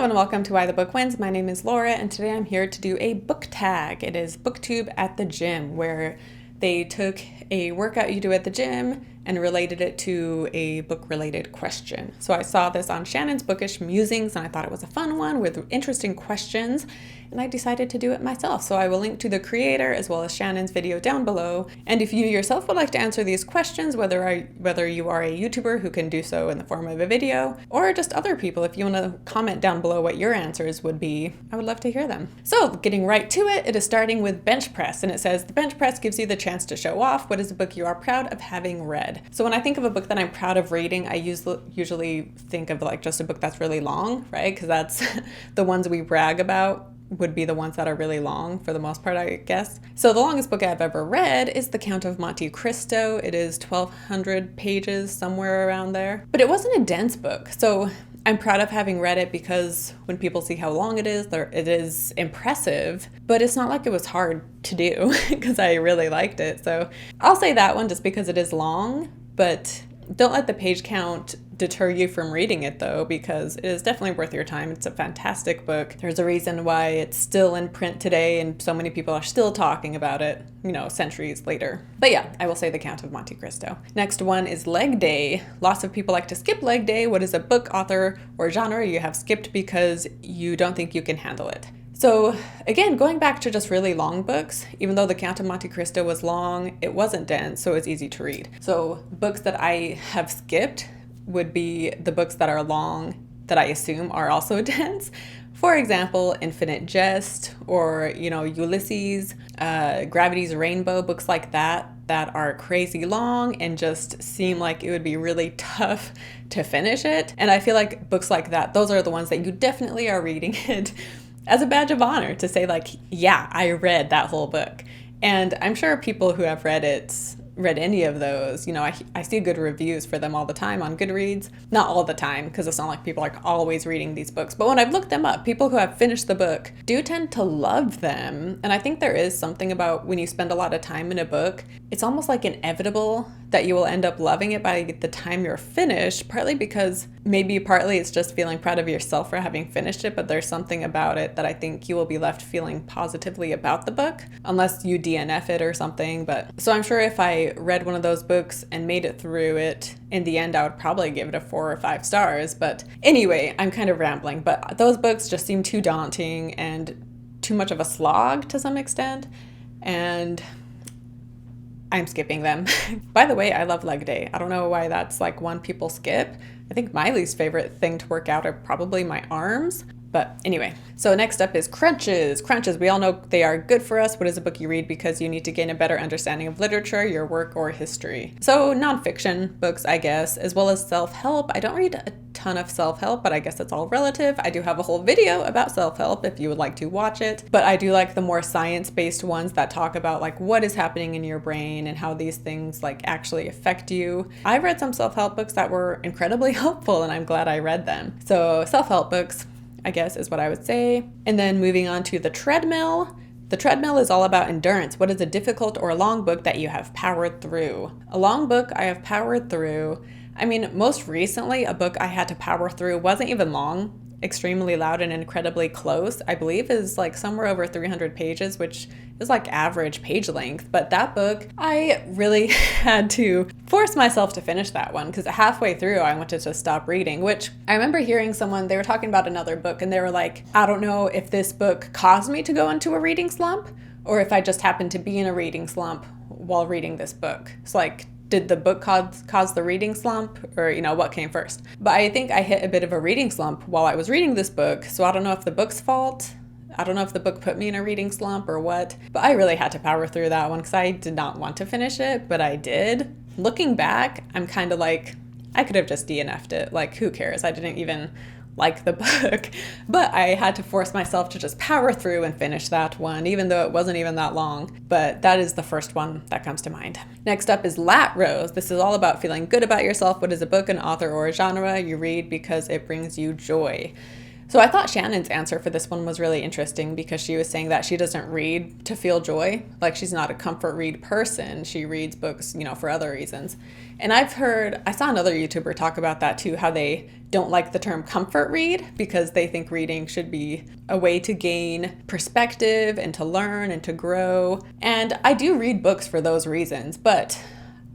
Hello and welcome to Why the Book Wins. My name is Laura and today I'm here to do a book tag. It is BookTube at the gym, where they took a workout you do at the gym and related it to a book-related question. So I saw this on Shannon's Bookish Musings and I thought it was a fun one with interesting questions, and I decided to do it myself. So I will link to the creator as well as Shannon's video down below. And if you yourself would like to answer these questions, whether you are a YouTuber who can do so in the form of a video, or just other people, if you want to comment down below what your answers would be, I would love to hear them. So getting right to it, it is starting with bench press, and it says the bench press gives you the chance to show off what is a book you are proud of having read. So when I think of a book that I'm proud of reading, I usually think of like just a book that's really long, right? Because that's the ones we brag about would be the ones that are really long for the most part, I guess. So the longest book I've ever read is The Count of Monte Cristo. It is 1,200 pages, somewhere around there. But it wasn't a dense book. So I'm proud of having read it because when people see how long it is impressive, but it's not like it was hard to do because I really liked it. So I'll say that one just because it is long, but don't let the page count deter you from reading it though, because it is definitely worth your time. It's a fantastic book. There's a reason why it's still in print today and so many people are still talking about it, centuries later. But yeah, I will say The Count of Monte Cristo. Next one is Leg Day. Lots of people like to skip Leg Day. What is a book, author, or genre you have skipped because you don't think you can handle it? So again, going back to just really long books, even though The Count of Monte Cristo was long, it wasn't dense, so it's easy to read. So books that I have skipped would be the books that are long that I assume are also dense. For example, Infinite Jest or, Ulysses, Gravity's Rainbow, books like that are crazy long and just seem like it would be really tough to finish it. And I feel like books like that, those are the ones that you definitely are reading it as a badge of honor to say like, yeah, I read that whole book. And I'm sure people who have read any of those, I see good reviews for them all the time on Goodreads. Not all the time, because it's not like people are always reading these books. But when I've looked them up, people who have finished the book do tend to love them. And I think there is something about when you spend a lot of time in a book, it's almost like inevitable that you will end up loving it by the time you're finished, partly it's just feeling proud of yourself for having finished it, but there's something about it that I think you will be left feeling positively about the book, unless you DNF it or something. So I'm sure if I read one of those books and made it through it, in the end I would probably give it a 4 or 5 stars. But anyway, I'm kind of rambling, but those books just seem too daunting and too much of a slog to some extent, and I'm skipping them. By the way, I love Leg Day. I don't know why that's like one people skip. I think my least favorite thing to work out are probably my arms. But anyway, so next up is crunches. Crunches, we all know they are good for us. What is a book you read because you need to gain a better understanding of literature, your work, or history? So nonfiction books, I guess, as well as self-help. I don't read a ton of self-help, but I guess it's all relative. I do have a whole video about self-help if you would like to watch it. But I do like the more science-based ones that talk about like what is happening in your brain and how these things like actually affect you. I've read some self-help books that were incredibly helpful and I'm glad I read them. So self-help books, I guess, is what I would say. And then moving on to the treadmill. The treadmill is all about endurance. What is a difficult or long book that you have powered through? A long book I have powered through. I mean, most recently, a book I had to power through wasn't even long. Extremely Loud and Incredibly Close, I believe, is like somewhere over 300 pages, which is like average page length. But that book, I really had to force myself to finish that one because halfway through I wanted to stop reading, which I remember hearing they were talking about another book and they were like, I don't know if this book caused me to go into a reading slump or if I just happened to be in a reading slump while reading this book. It's like, did the book cause the reading slump, or what came first? But I think I hit a bit of a reading slump while I was reading this book, so I don't know if the book's fault. I don't know if the book put me in a reading slump or what, but I really had to power through that one because I did not want to finish it, but I did. Looking back, I'm kind of like, I could have just DNF'd it. Like, who cares? I didn't even like the book, but I had to force myself to just power through and finish that one, even though it wasn't even that long. But that is the first one that comes to mind. Next up is Lat Rows. This is all about feeling good about yourself. What is a book, an author, or a genre you read because it brings you joy? So I thought Shannon's answer for this one was really interesting because she was saying that she doesn't read to feel joy. Like she's not a comfort read person. She reads books, for other reasons. And I saw another YouTuber talk about that too, how they don't like the term comfort read because they think reading should be a way to gain perspective and to learn and to grow. And I do read books for those reasons, but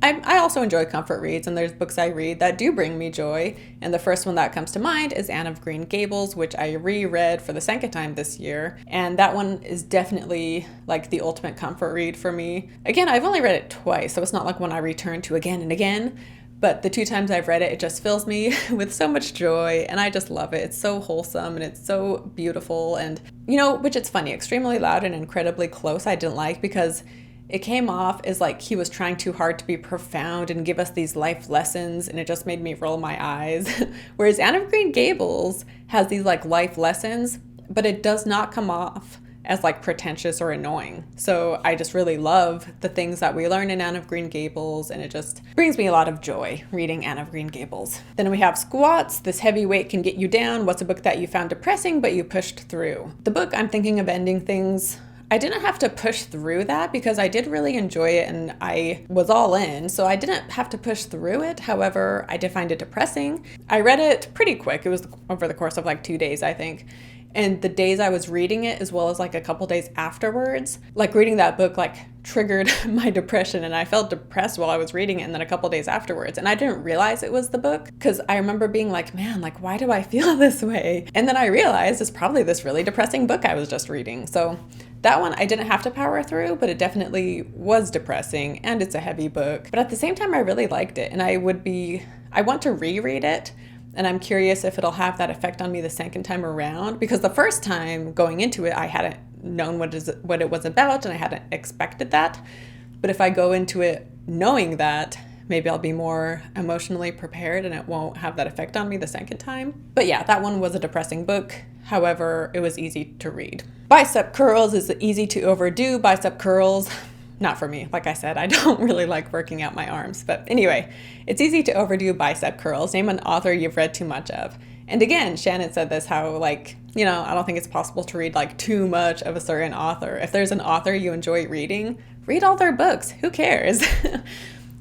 I also enjoy comfort reads, and there's books I read that do bring me joy. And the first one that comes to mind is Anne of Green Gables, which I reread for the second time this year. And that one is definitely like the ultimate comfort read for me. Again, I've only read it twice, so it's not like one I return to again and again. But the 2 times I've read it, it just fills me with so much joy, and I just love it. It's so wholesome and it's so beautiful. And, which it's funny, extremely loud and incredibly close I didn't like because it came off as like he was trying too hard to be profound and give us these life lessons, and it just made me roll my eyes. Whereas Anne of Green Gables has these like life lessons, but it does not come off as like pretentious or annoying. So I just really love the things that we learn in Anne of Green Gables, and it just brings me a lot of joy reading Anne of Green Gables. Then we have Squats, This Heavy Weight Can Get You Down. What's a book that you found depressing but you pushed through? The book I'm thinking of ending things, I didn't have to push through that because I did really enjoy it and I was all in, so I didn't have to push through it. However, I did find it depressing. I read it pretty quick. It was over the course of like 2 days, I think. And the days I was reading it, as well as like a couple days afterwards, like reading that book like triggered my depression, and I felt depressed while I was reading it, and then a couple days afterwards. And I didn't realize it was the book because I remember being like, man, like why do I feel this way? And then I realized it's probably this really depressing book I was just reading. So that one I didn't have to power through, but it definitely was depressing and it's a heavy book. But at the same time, I really liked it, and I want to reread it. And I'm curious if it'll have that effect on me the second time around, because the first time going into it, I hadn't known what it was about and I hadn't expected that. But if I go into it knowing that, maybe I'll be more emotionally prepared and it won't have that effect on me the second time. But yeah, that one was a depressing book. However, it was easy to read. Bicep Curls is easy to overdo. Bicep Curls, not for me. Like I said, I don't really like working out my arms. But anyway, it's easy to overdo Bicep Curls. Name an author you've read too much of. And again, Shannon said this, how like, I don't think it's possible to read like too much of a certain author. If there's an author you enjoy reading, read all their books. Who cares?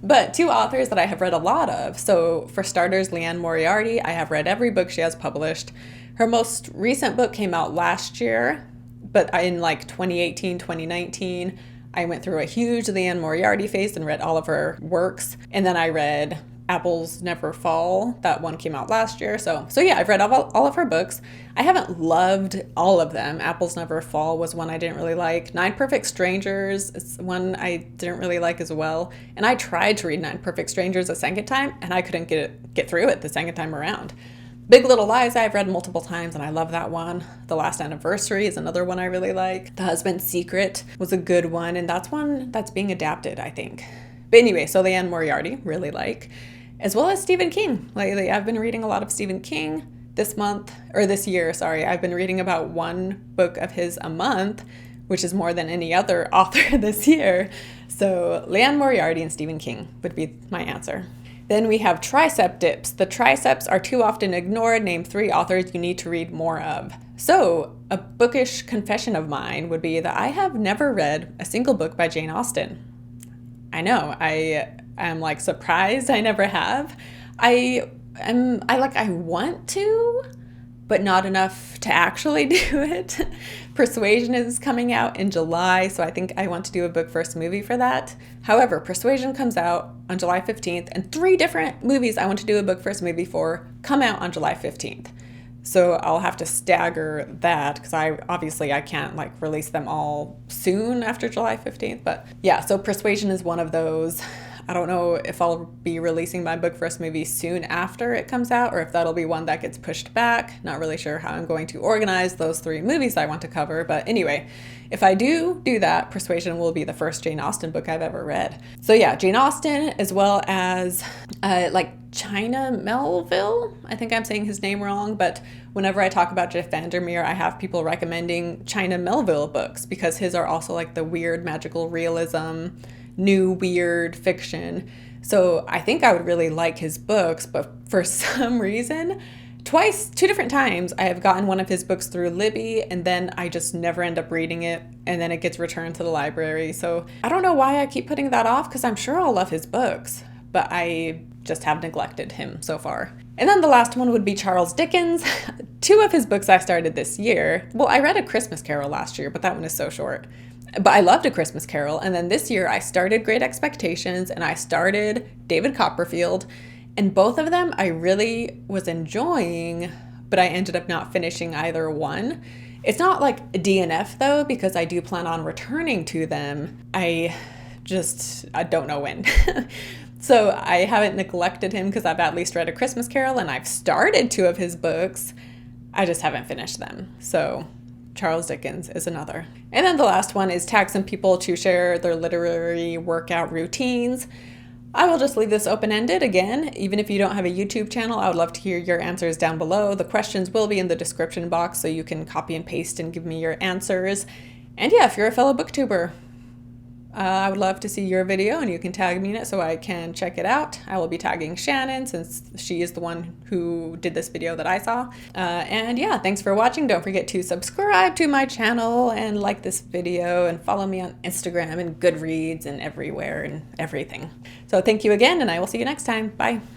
But 2 authors that I have read a lot of. So for starters, Liane Moriarty, I have read every book she has published. Her most recent book came out last year, but in like 2018, 2019, I went through a huge Liane Moriarty phase and read all of her works. And then I read Apples Never Fall. That one came out last year. So yeah, I've read all of her books. I haven't loved all of them. Apples Never Fall was one I didn't really like. 9 Perfect Strangers is one I didn't really like as well. And I tried to read 9 Perfect Strangers a second time, and I couldn't get through it the second time around. Big Little Lies I've read multiple times, and I love that one. The Last Anniversary is another one I really like. The Husband's Secret was a good one, and that's one that's being adapted, I think. But anyway, so Liane Moriarty, really like. As well as Stephen King. Lately, I've been reading a lot of Stephen King this year. I've been reading about 1 book of his a month, which is more than any other author this year. So Liane Moriarty and Stephen King would be my answer. Then we have Tricep dips. The triceps are too often ignored. Name 3 authors you need to read more of. So a bookish confession of mine would be that I have never read a single book by Jane Austen. I know, I am like surprised I never have. I want to, but not enough to actually do it. Persuasion is coming out in July, so I think I want to do a book first movie for that. However, Persuasion comes out on July 15th, and 3 different movies I want to do a book first movie for come out on July 15th. So I'll have to stagger that because I can't like release them all soon after July 15th. But yeah, so Persuasion is one of those. I don't know if I'll be releasing my book first movie soon after it comes out, or if that'll be one that gets pushed back. Not really sure how I'm going to organize those 3 movies I want to cover. But anyway, if I do that, Persuasion will be the first Jane Austen book I've ever read. So yeah, Jane Austen, as well as China Melville. I think I'm saying his name wrong, but whenever I talk about Jeff Vandermeer, I have people recommending China Melville books because his are also like the weird magical realism, new weird fiction. So I think I would really like his books, but for some reason two different times, I have gotten one of his books through Libby, and then I just never end up reading it, and then it gets returned to the library. So I don't know why I keep putting that off, because I'm sure I'll love his books, but I just have neglected him so far. And then the last one would be Charles Dickens. Two of his books I started this year. Well, I read A Christmas Carol last year, but that one is so short. But I loved A Christmas Carol. And then this year I started Great Expectations and I started David Copperfield. And both of them I really was enjoying, but I ended up not finishing either one. It's not like a DNF though, because I do plan on returning to them. I don't know when. So I haven't neglected him because I've at least read A Christmas Carol and I've started two of his books. I just haven't finished them. So Charles Dickens is another. And then the last one is tag some people to share their literary workout routines. I will just leave this open-ended again. Even if you don't have a YouTube channel, I would love to hear your answers down below. The questions will be in the description box so you can copy and paste and give me your answers. And yeah, if you're a fellow booktuber, I would love to see your video and you can tag me in it so I can check it out. I will be tagging Shannon since she is the one who did this video that I saw. And yeah, thanks for watching. Don't forget to subscribe to my channel and like this video and follow me on Instagram and Goodreads and everywhere and everything. So thank you again and I will see you next time. Bye.